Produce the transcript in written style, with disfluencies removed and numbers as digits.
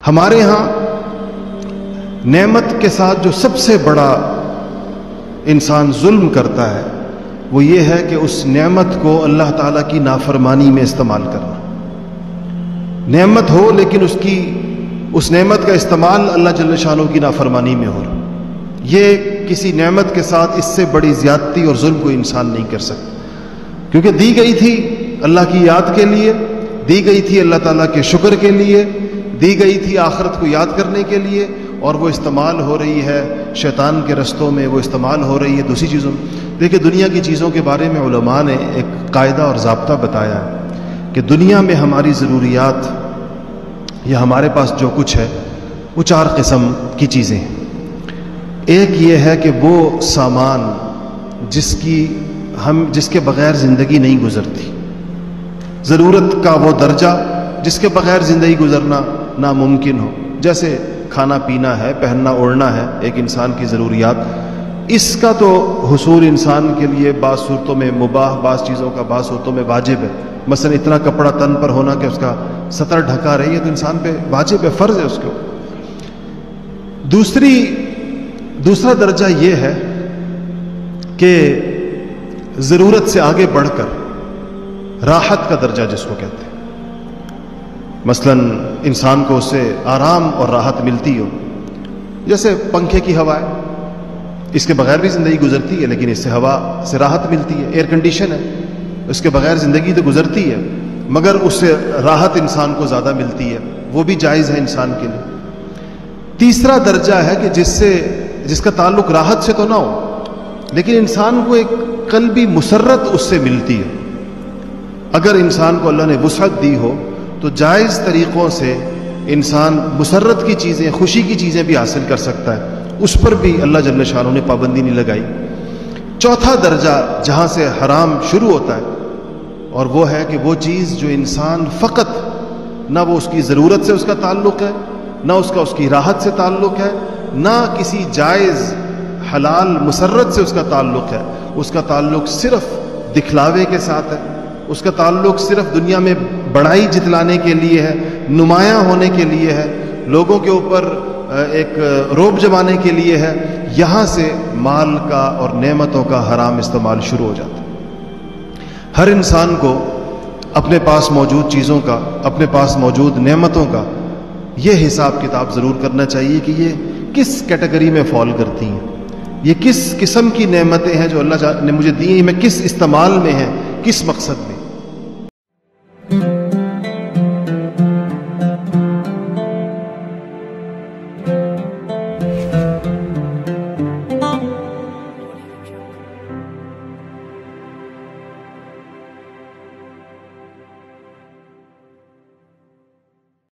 ہمارے ہاں نعمت کے ساتھ جو سب سے بڑا انسان ظلم کرتا ہے وہ یہ ہے کہ اس نعمت کو اللہ تعالیٰ کی نافرمانی میں استعمال کرنا. نعمت ہو لیکن اس نعمت کا استعمال اللہ جل شانہ کی نافرمانی میں ہو رہا. یہ کسی نعمت کے ساتھ اس سے بڑی زیادتی اور ظلم کوئی انسان نہیں کر سکتا، کیونکہ دی گئی تھی اللہ کی یاد کے لیے، دی گئی تھی اللہ تعالیٰ کے شکر کے لیے، دی گئی تھی آخرت کو یاد کرنے کے لیے، اور وہ استعمال ہو رہی ہے شیطان کے رستوں میں، وہ استعمال ہو رہی ہے دوسری چیزوں میں. دیکھیں دنیا کی چیزوں کے بارے میں علماء نے ایک قاعدہ اور ضابطہ بتایا ہے کہ دنیا میں ہماری ضروریات یا ہمارے پاس جو کچھ ہے وہ 4 قسم کی چیزیں ہیں. ایک یہ ہے کہ وہ سامان جس کے بغیر زندگی نہیں گزرتی، ضرورت کا وہ درجہ جس کے بغیر زندگی گزرنا ناممکن ہو، جیسے کھانا پینا ہے، پہننا اوڑھنا ہے، ایک انسان کی ضروریات. اس کا تو حصول انسان کے لیے بعض صورتوں میں مباح، بعض چیزوں کا بعض صورتوں میں واجب ہے. مثلا اتنا کپڑا تن پر ہونا کہ اس کا سطر ڈھکا رہی ہے تو انسان پہ واجب ہے، فرض ہے اس کو. دوسرا درجہ یہ ہے کہ ضرورت سے آگے بڑھ کر راحت کا درجہ جس کو کہتے ہیں، مثلا انسان کو اس سے آرام اور راحت ملتی ہو، جیسے پنکھے کی ہوا ہے، اس کے بغیر بھی زندگی گزرتی ہے لیکن اس سے ہوا سے راحت ملتی ہے. ایئر کنڈیشن ہے، اس کے بغیر زندگی تو گزرتی ہے مگر اس سے راحت انسان کو زیادہ ملتی ہے، وہ بھی جائز ہے انسان کے لیے. تیسرا درجہ ہے کہ جس کا تعلق راحت سے تو نہ ہو لیکن انسان کو ایک قلبی مسرت اس سے ملتی ہے. اگر انسان کو اللہ نے وسعت دی ہو تو جائز طریقوں سے انسان مسرت کی چیزیں، خوشی کی چیزیں بھی حاصل کر سکتا ہے، اس پر بھی اللہ جل شانہ نے پابندی نہیں لگائی. چوتھا درجہ جہاں سے حرام شروع ہوتا ہے اور وہ ہے کہ وہ چیز جو انسان فقط نہ وہ اس کی ضرورت سے اس کا تعلق ہے، نہ اس کی راحت سے تعلق ہے، نہ کسی جائز حلال مسرت سے اس کا تعلق ہے، اس کا تعلق صرف دکھلاوے کے ساتھ ہے، اس کا تعلق صرف دنیا میں بڑائی جتلانے کے لیے ہے، نمایاں ہونے کے لیے ہے، لوگوں کے اوپر ایک روب جمانے کے لیے ہے. یہاں سے مال کا اور نعمتوں کا حرام استعمال شروع ہو جاتا ہے. ہر انسان کو اپنے پاس موجود چیزوں کا، اپنے پاس موجود نعمتوں کا یہ حساب کتاب ضرور کرنا چاہیے کہ یہ کس کیٹیگری میں فال کرتی ہیں، یہ کس قسم کی نعمتیں ہیں جو اللہ نے مجھے دی ہیں، میں کس استعمال میں ہیں، کس مقصد میں.